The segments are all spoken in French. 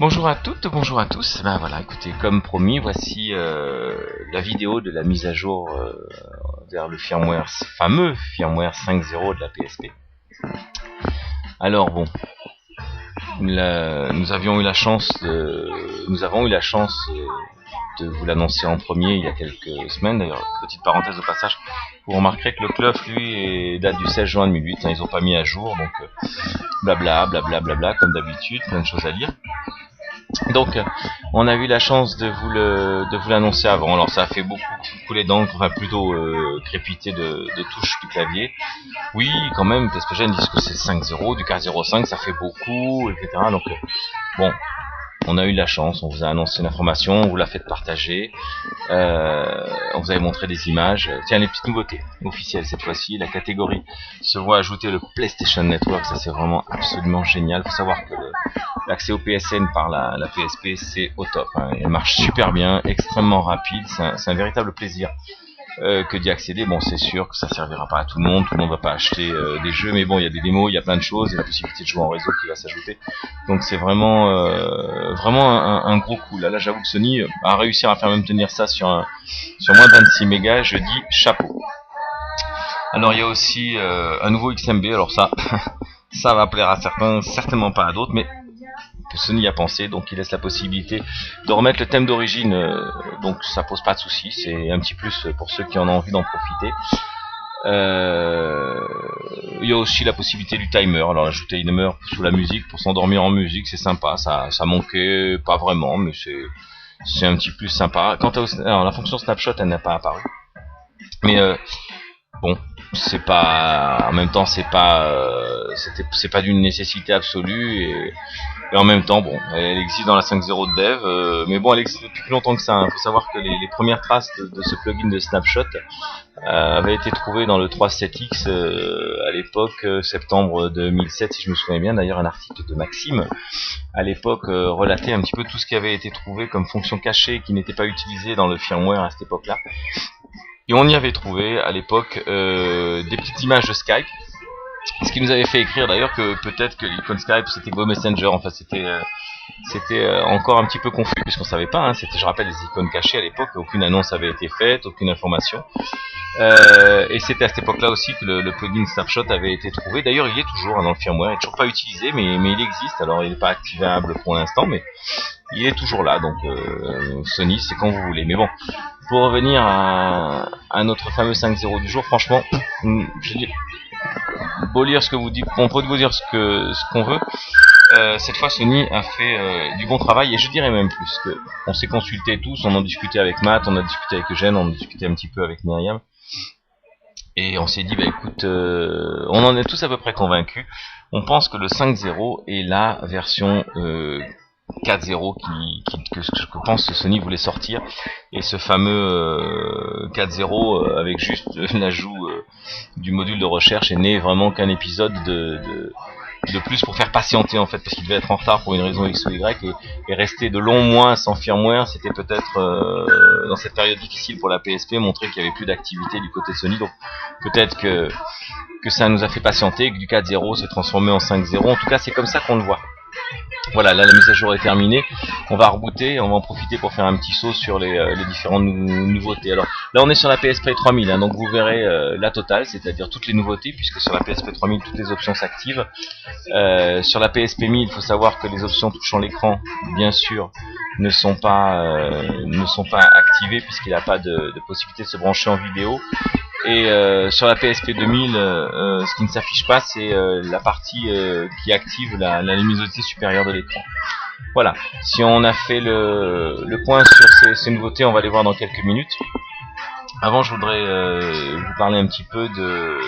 Bonjour à toutes, bonjour à tous. Ben voilà, écoutez, comme promis, voici la vidéo de la mise à jour vers le fameux firmware 5.0 de la PSP. Alors bon, nous avons eu la chance de vous l'annoncer en premier il y a quelques semaines. D'ailleurs, petite parenthèse au passage, vous remarquerez que le CLUF, lui, date du 16 juin 2008. Ils n'ont pas mis à jour, donc blabla, blabla, blabla, comme d'habitude, plein de choses à dire. Donc, on a eu la chance de vous l'annoncer avant. Alors, ça a fait beaucoup couler d'encre, enfin plutôt crépiter de touches du clavier. Oui, quand même, PSPGen disent que c'est 5.0, du 4.05, ça fait beaucoup, etc. Donc, bon, on a eu la chance, on vous a annoncé l'information, on vous l'a fait partager, on vous avait montré des images. Tiens, les petites nouveautés officielles cette fois-ci, la catégorie se voit ajouter le PlayStation Network, ça c'est vraiment absolument génial. Il faut savoir que l'accès au PSN par la PSP c'est au top, hein. Elle marche super bien, extrêmement rapide, c'est un véritable plaisir que d'y accéder. Bon, c'est sûr que ça servira pas à tout le monde va pas acheter des jeux, mais bon, il y a des démos, il y a plein de choses, il y a la possibilité de jouer en réseau qui va s'ajouter, donc c'est vraiment un gros coup. Là j'avoue que Sony a réussi à faire même tenir ça sur moins de 26 mégas, je dis chapeau. Alors il y a aussi un nouveau XMB, alors ça ça va plaire à certains, certainement pas à d'autres, mais Sony a pensé, donc il laisse la possibilité de remettre le thème d'origine, donc ça pose pas de soucis, c'est un petit plus pour ceux qui en ont envie d'en profiter. Il y a aussi la possibilité du timer, alors ajouter une timer sous la musique pour s'endormir en musique, c'est sympa, ça manquait pas vraiment, mais c'est un petit plus sympa. Quant à la fonction snapshot, elle n'a pas apparu, mais bon, c'est pas, en même temps c'est pas d'une nécessité absolue, et en même temps, bon, elle existe dans la 5.0 de dev, mais bon, elle existe depuis plus longtemps que ça. Il faut savoir que les premières traces de ce plugin de Snapshot avaient été trouvées dans le 3.7x à l'époque, septembre 2007, si je me souviens bien. D'ailleurs, un article de Maxime, à l'époque, relatait un petit peu tout ce qui avait été trouvé comme fonction cachée qui n'était pas utilisée dans le firmware à cette époque-là. Et on y avait trouvé, à l'époque, des petites images de Skype. Ce qui nous avait fait écrire d'ailleurs que peut-être que l'icône Skype c'était Go Messenger, enfin c'était encore un petit peu confus puisqu'on savait pas, hein. C'était, je rappelle, les icônes cachées à l'époque, aucune annonce avait été faite, aucune information, et c'était à cette époque là aussi que le plugin Snapshot avait été trouvé. D'ailleurs il y est toujours, hein, dans le firmware, il n'est toujours pas utilisé, mais il existe. Alors il n'est pas activable pour l'instant, mais il est toujours là, donc Sony c'est quand vous voulez. Mais bon, pour revenir à notre fameux 5.0 du jour, franchement, je dis, beau lire ce que vous dites, on peut vous dire ce qu'on veut. Cette fois Sony a fait du bon travail, et je dirais même plus que on s'est consulté tous, on en discutait avec Matt, on a discuté avec Eugène, on a discuté un petit peu avec Myriam, et on s'est dit bah écoute, on en est tous à peu près convaincus. On pense que le 5.0 est la version 4.0 que je pense que Sony voulait sortir, et ce fameux 4.0 avec juste l'ajout du module de recherche est né vraiment qu'un épisode de plus pour faire patienter, en fait, parce qu'il devait être en retard pour une raison X ou Y, et rester de longs mois sans firmware, c'était peut-être dans cette période difficile pour la PSP, montrer qu'il n'y avait plus d'activité du côté de Sony. Donc peut-être que ça nous a fait patienter, que du 4.0 s'est transformé en 5.0, en tout cas c'est comme ça qu'on le voit. Voilà, là la mise à jour est terminée, on va rebooter, on va en profiter pour faire un petit saut sur les différentes nouveautés. Alors là on est sur la PSP 3000, hein, donc vous verrez la totale, c'est-à-dire toutes les nouveautés, puisque sur la PSP 3000 toutes les options s'activent. Sur la PSP 1000, il faut savoir que les options touchant l'écran, bien sûr, ne sont pas activées, puisqu'il n'y a pas de possibilité de se brancher en vidéo. Et sur la PSP 2000, ce qui ne s'affiche pas, c'est la partie qui active la luminosité supérieure de l'écran. Voilà, si on a fait le point sur ces nouveautés, on va les voir dans quelques minutes. Avant, je voudrais vous parler un petit peu de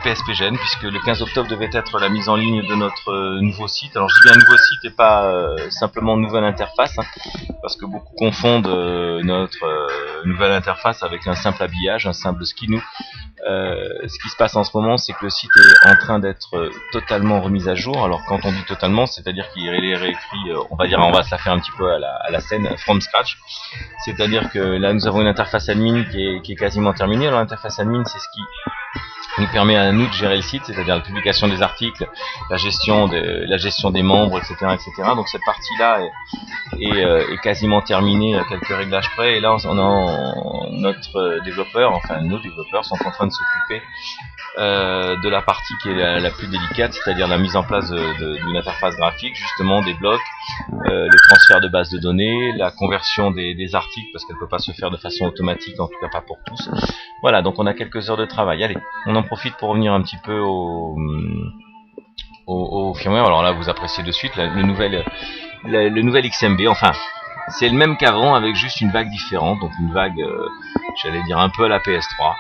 PSPGen, puisque le 15 octobre devait être la mise en ligne de notre nouveau site. Alors je dis bien nouveau site et pas simplement nouvelle interface, hein, parce que beaucoup confondent notre nouvelle interface avec un simple habillage, un simple skin. Ce qui se passe en ce moment, c'est que le site est en train d'être totalement remis à jour. Alors quand on dit totalement, c'est-à-dire qu'il est réécrit, on va se la faire un petit peu à la scène, from scratch. C'est-à-dire que là nous avons une interface admin qui est quasiment terminée. Alors l'interface admin, c'est ce qui nous permet à nous de gérer le site, c'est-à-dire la publication des articles, la gestion des membres, etc., etc. Donc cette partie-là est quasiment terminée à quelques réglages près. Et là, notre développeur, enfin nos développeurs sont en train de s'occuper de la partie qui est la plus délicate, c'est-à-dire la mise en place d'une interface graphique, justement des blocs, les transferts de bases de données, la conversion des articles, parce qu'elle ne peut pas se faire de façon automatique, en tout cas pas pour tous. Voilà, donc on a quelques heures de travail. Allez, on en profite pour revenir un petit peu au firmware. Alors là, vous appréciez de suite le nouvel XMB. Enfin, c'est le même qu'avant avec juste une vague différente, donc une vague, j'allais dire un peu à la PS3.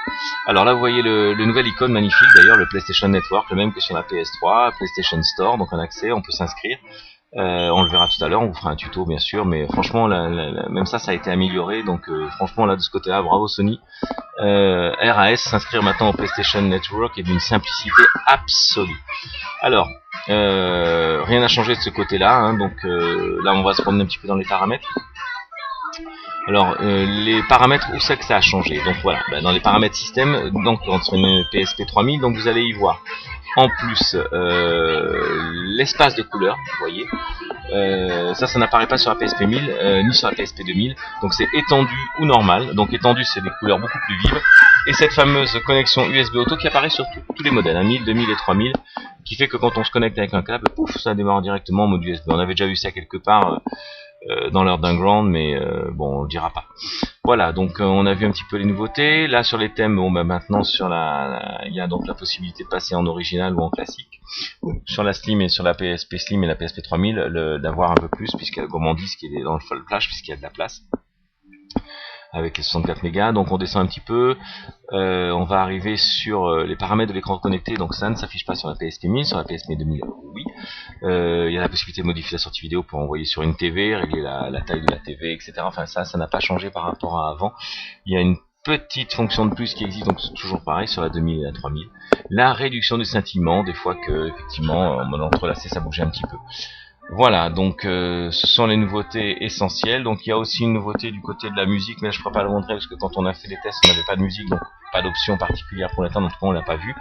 Alors là, vous voyez le nouvel icône magnifique, d'ailleurs, le PlayStation Network, le même que sur la PS3, PlayStation Store, donc un accès, on peut s'inscrire. On le verra tout à l'heure, on vous fera un tuto bien sûr, mais franchement, même ça a été amélioré, donc franchement là de ce côté-là, bravo Sony. RAS, s'inscrire maintenant au PlayStation Network est d'une simplicité absolue. Alors, rien n'a changé de ce côté-là, hein, donc là on va se promener un petit peu dans les paramètres. Alors, les paramètres, où c'est que ça a changé? Donc voilà, dans les paramètres système, donc sur une PSP 3000, donc vous allez y voir en plus l'espace de couleurs, vous voyez. Ça n'apparaît pas sur la PSP 1000 ni sur la PSP 2000, donc c'est étendu ou normal. Donc étendu, c'est des couleurs beaucoup plus vives, et cette fameuse connexion USB auto qui apparaît sur tous les modèles, 1000, 2000 et 3000, qui fait que quand on se connecte avec un câble, pouf, ça démarre directement en mode USB. On avait déjà vu ça quelque part dans leur background, mais bon, on le dira pas. Voilà, donc on a vu un petit peu les nouveautés. Là sur les thèmes, bon, maintenant sur il y a donc la possibilité de passer en original ou en classique. Sur la Slim et sur la PSP Slim et la PSP 3000, d'avoir un peu plus, puisqu'il y a le gourmand disque qui est dans le full flash, puisqu'il y a de la place avec les 64 mégas. Donc on descend un petit peu, on va arriver sur les paramètres de l'écran connecté. Donc ça ne s'affiche pas sur la PSP 1000, sur la PSP 2000 oui. Il y a la possibilité de modifier la sortie vidéo pour envoyer sur une TV, régler la taille de la TV, etc. Enfin ça n'a pas changé par rapport à avant. Il y a une petite fonction de plus qui existe, donc c'est toujours pareil sur la 2000 et la 3000. La réduction du scintillement, des fois que effectivement en mode entrelacé ça bougeait un petit peu. Voilà, donc ce sont les nouveautés essentielles. Donc il y a aussi une nouveauté du côté de la musique, mais là, je ne pourrais pas le montrer parce que quand on a fait les tests, on n'avait pas de musique, donc pas d'option particulière pour l'instant. En tout cas, on l'a pas vu.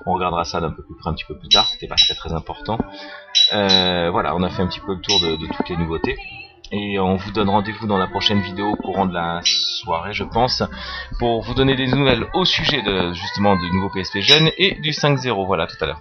On regardera ça d'un peu plus près un petit peu plus tard. C'était pas très important. Voilà, on a fait un petit peu le tour de toutes les nouveautés. Et on vous donne rendez-vous dans la prochaine vidéo au courant de la soirée, je pense, pour vous donner des nouvelles au sujet justement du nouveau PSP Gen et du 5.0. Voilà, tout à l'heure.